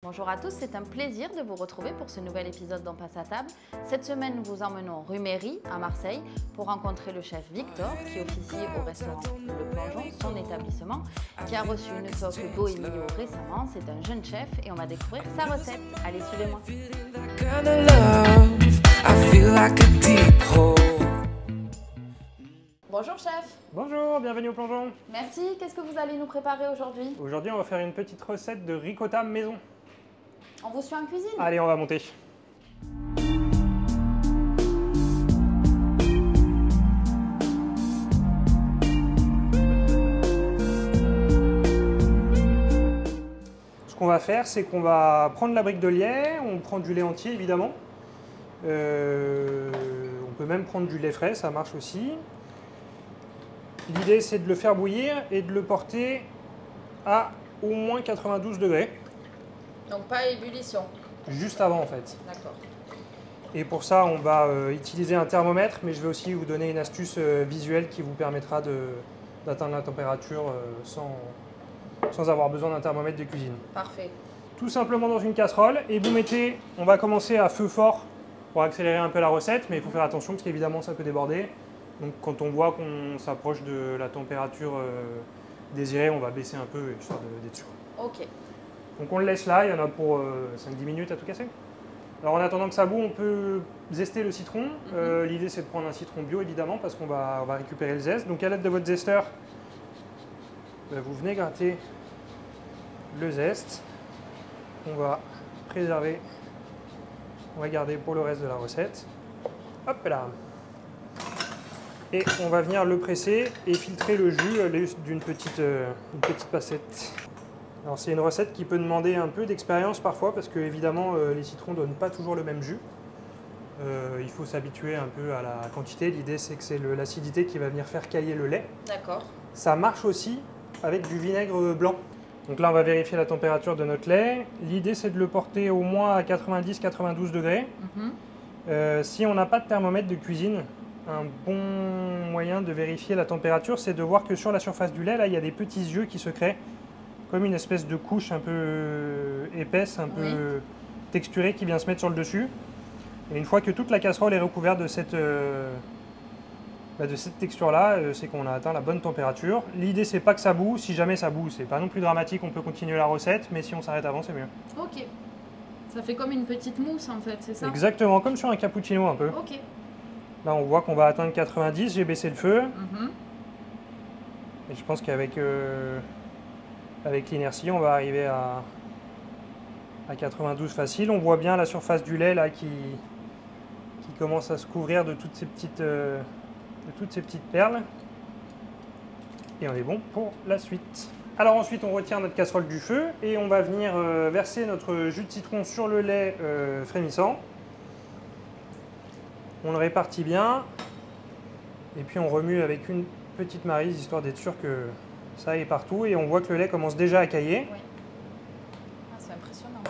Bonjour à tous, c'est un plaisir de vous retrouver pour ce nouvel épisode d'On passe à table. Cette semaine, nous vous emmenons rue Méry, à Marseille, pour rencontrer le chef Victor, qui officie au restaurant Le Plongeon, son établissement, qui a reçu une toque Goemio récemment. C'est un jeune chef et on va découvrir sa recette. Allez, suivez-moi. Bonjour chef. Bonjour, bienvenue au Plongeon. Merci, qu'est-ce que vous allez nous préparer aujourd'hui? Aujourd'hui, on va faire une petite recette de ricotta maison. On vous suit en cuisine? Allez, on va monter. Ce qu'on va faire, c'est qu'on va prendre la brique de lait, on prend du lait entier évidemment. On peut même prendre du lait frais, ça marche aussi. L'idée, c'est de le faire bouillir et de le porter à au moins 92 degrés. Donc pas ébullition? Juste avant en fait. D'accord. Et pour ça, on va utiliser un thermomètre, mais je vais aussi vous donner une astuce visuelle qui vous permettra d'atteindre la température sans avoir besoin d'un thermomètre de cuisine. Parfait. Tout simplement dans une casserole et vous mettez, on va commencer à feu fort pour accélérer un peu la recette, mais il faut faire attention parce qu'évidemment ça peut déborder. Donc quand on voit qu'on s'approche de la température désirée, on va baisser un peu histoire d'être sûr. Ok. Donc on le laisse là, il y en a pour 5-10 minutes à tout casser. Alors en attendant que ça bout, on peut zester le citron. L'idée c'est de prendre un citron bio évidemment parce qu'on va récupérer le zeste. Donc à l'aide de votre zesteur, vous venez gratter le zeste. On va préserver, on va garder pour le reste de la recette. Hop là. Et on va venir le presser et filtrer le jus d'une petite passette. Alors c'est une recette qui peut demander un peu d'expérience parfois parce que évidemment les citrons ne donnent pas toujours le même jus. Il faut s'habituer un peu à la quantité. L'idée c'est que c'est l'acidité qui va venir faire cailler le lait. D'accord. Ça marche aussi avec du vinaigre blanc. Donc là on va vérifier la température de notre lait. L'idée c'est de le porter au moins à 90-92 degrés. Si on n'a pas de thermomètre de cuisine, un bon moyen de vérifier la température, c'est de voir que sur la surface du lait, là, il y a des petits yeux qui se créent, comme une espèce de couche un peu épaisse, un peu texturée qui vient se mettre sur le dessus. Et une fois que toute la casserole est recouverte de cette texture-là, c'est qu'on a atteint la bonne température. L'idée, c'est pas que ça boue. Si jamais ça boue, c'est pas non plus dramatique, on peut continuer la recette, mais si on s'arrête avant, c'est mieux. Ok. Ça fait comme une petite mousse en fait, c'est ça? Exactement, comme sur un cappuccino un peu. Ok. Là, on voit qu'on va atteindre 90, j'ai baissé le feu. Et je pense qu'avec avec l'inertie, on va arriver à 92 facile. On voit bien la surface du lait là, qui commence à se couvrir de toutes ces petites perles. Et on est bon pour la suite. Alors ensuite, on retire notre casserole du feu et on va venir verser notre jus de citron sur le lait frémissant. On le répartit bien et puis on remue avec une petite maryse histoire d'être sûr que ça aille partout et on voit que le lait commence déjà à cailler. Oui. Ah, c'est impressionnant.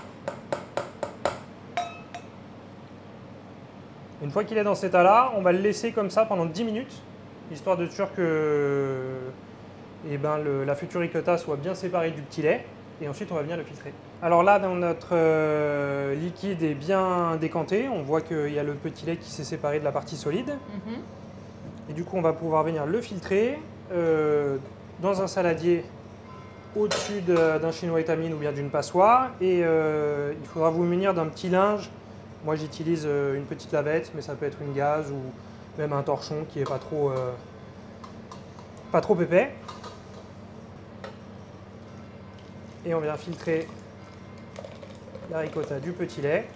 Une fois qu'il est dans cet état-là, on va le laisser comme ça pendant 10 minutes histoire d'être sûr que la future ricotta soit bien séparée du petit lait et ensuite on va venir le filtrer. Alors là, dans notre liquide est bien décanté, on voit qu'il y a le petit lait qui s'est séparé de la partie solide. Et du coup, on va pouvoir venir le filtrer dans un saladier au-dessus d'un chinois étamine ou bien d'une passoire. Et il faudra vous munir d'un petit linge. Moi, j'utilise une petite lavette, mais ça peut être une gaze ou même un torchon qui n'est pas trop épais. Et on vient filtrer la ricotta du petit lait.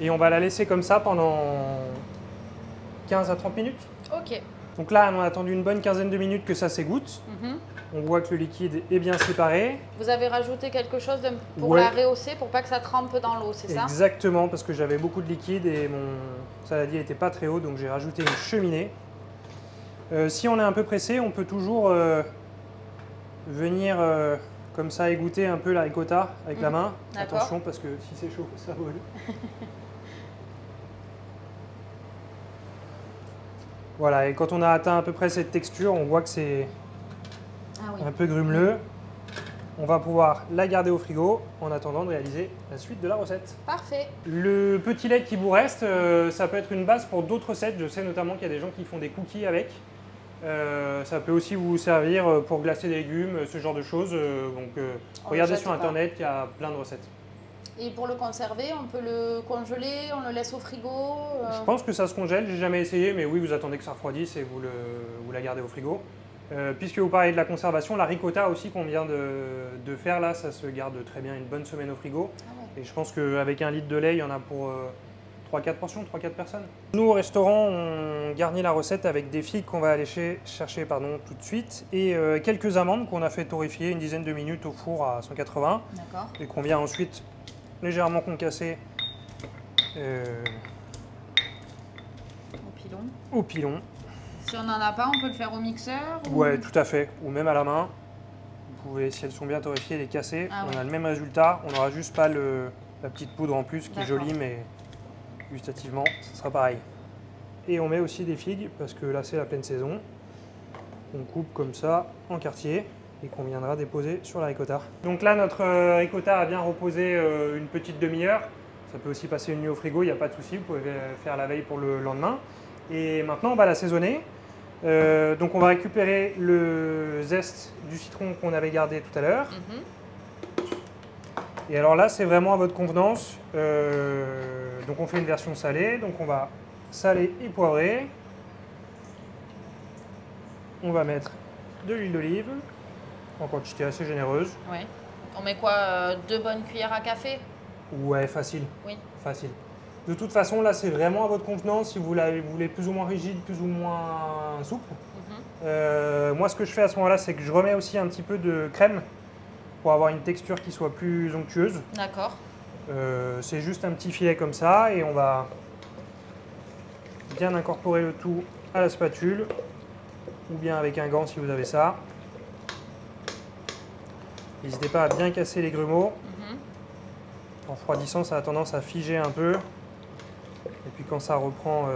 Et on va la laisser comme ça pendant 15 à 30 minutes. Ok. Donc là, on a attendu une bonne quinzaine de minutes que ça s'égoutte. On voit que le liquide est bien séparé. Vous avez rajouté quelque chose pour la rehausser, pour pas que ça trempe dans l'eau, c'est ça? Exactement, parce que j'avais beaucoup de liquide et mon saladier n'était pas très haut, donc j'ai rajouté une cheminée. Si on est un peu pressé, on peut toujours venir comme ça égoutter un peu la ricotta avec la main. Attention parce que si c'est chaud, ça vole. Voilà, et quand on a atteint à peu près cette texture, on voit que c'est un peu grumeleux. on va pouvoir la garder au frigo en attendant de réaliser la suite de la recette. Parfait. Le petit lait qui vous reste, ça peut être une base pour d'autres recettes. Je sais notamment qu'il y a des gens qui font des cookies avec. Ça peut aussi vous servir pour glacer des légumes, ce genre de choses. Regardez sur internet, il y a plein de recettes. Et pour le conserver, on peut le congeler, on le laisse au frigo Je pense que ça se congèle, j'ai jamais essayé, mais oui, vous attendez que ça refroidisse et vous la gardez au frigo. Puisque vous parlez de la conservation, la ricotta aussi qu'on vient de faire là, ça se garde très bien une bonne semaine au frigo. Ah ouais. Et je pense qu'avec 1 litre de lait, il y en a pour 3-4 portions, 3-4 personnes. Nous au restaurant, on garnit la recette avec des figues qu'on va aller chercher tout de suite et quelques amandes qu'on a fait torréfier une dizaine de minutes au four à 180. D'accord. Et qu'on vient ensuite légèrement concasser au pilon. Si on n'en a pas, on peut le faire au mixeur Ouais, tout à fait. Ou même à la main. Vous pouvez, si elles sont bien torréfiées, les casser. Ah on ouais. a le même résultat. On n'aura juste pas la petite poudre en plus qui est jolie, mais gustativement, ce sera pareil. Et on met aussi des figues, parce que là, c'est la pleine saison. On coupe comme ça, en quartier, et qu'on viendra déposer sur la ricotta. Donc là, notre ricotta a bien reposé une petite demi-heure. Ça peut aussi passer une nuit au frigo, il n'y a pas de souci. Vous pouvez faire la veille pour le lendemain. Et maintenant, on va l'assaisonner. Donc on va récupérer le zeste du citron qu'on avait gardé tout à l'heure. Et alors là, c'est vraiment à votre convenance. Donc on fait une version salée. Donc on va saler et poivrer. On va mettre de l'huile d'olive en quantité assez généreuse. Ouais. On met quoi 2 bonnes cuillères à café? Ouais, facile. Oui. Facile. De toute façon, là, c'est vraiment à votre convenance. Si vous voulez plus ou moins rigide, plus ou moins souple. Moi, ce que je fais à ce moment-là, c'est que je remets aussi un petit peu de crème pour avoir une texture qui soit plus onctueuse. D'accord. C'est juste un petit filet comme ça et on va bien incorporer le tout à la spatule ou bien avec un gant si vous avez ça. N'hésitez pas à bien casser les grumeaux. En refroidissant, ça a tendance à figer un peu. Et puis quand ça reprend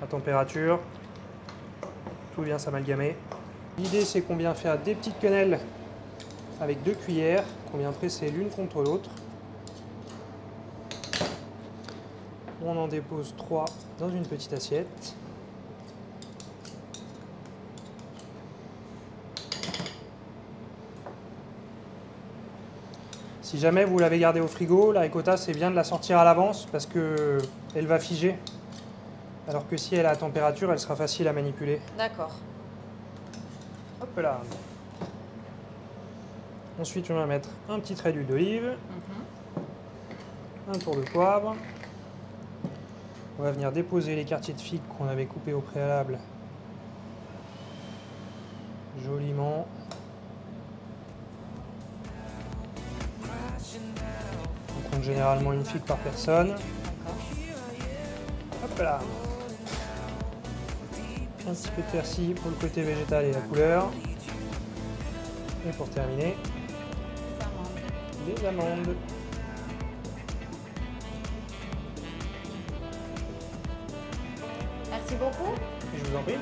à température, tout vient s'amalgamer. L'idée, c'est qu'on vient faire des petites quenelles avec 2 cuillères, qu'on vient presser l'une contre l'autre. On en dépose 3 dans une petite assiette. Si jamais vous l'avez gardée au frigo, la ricotta, c'est bien de la sortir à l'avance parce qu'elle va figer. Alors que si elle est à température, elle sera facile à manipuler. D'accord. Hop là. Ensuite, on va mettre un petit trait d'huile d'olive, un tour de poivre. On va venir déposer les quartiers de figues qu'on avait coupés au préalable joliment. On compte généralement une figue par personne. Hop là. Un petit peu de persil pour le côté végétal et la couleur. Et pour terminer, des amandes. Merci beaucoup. Je vous en prie.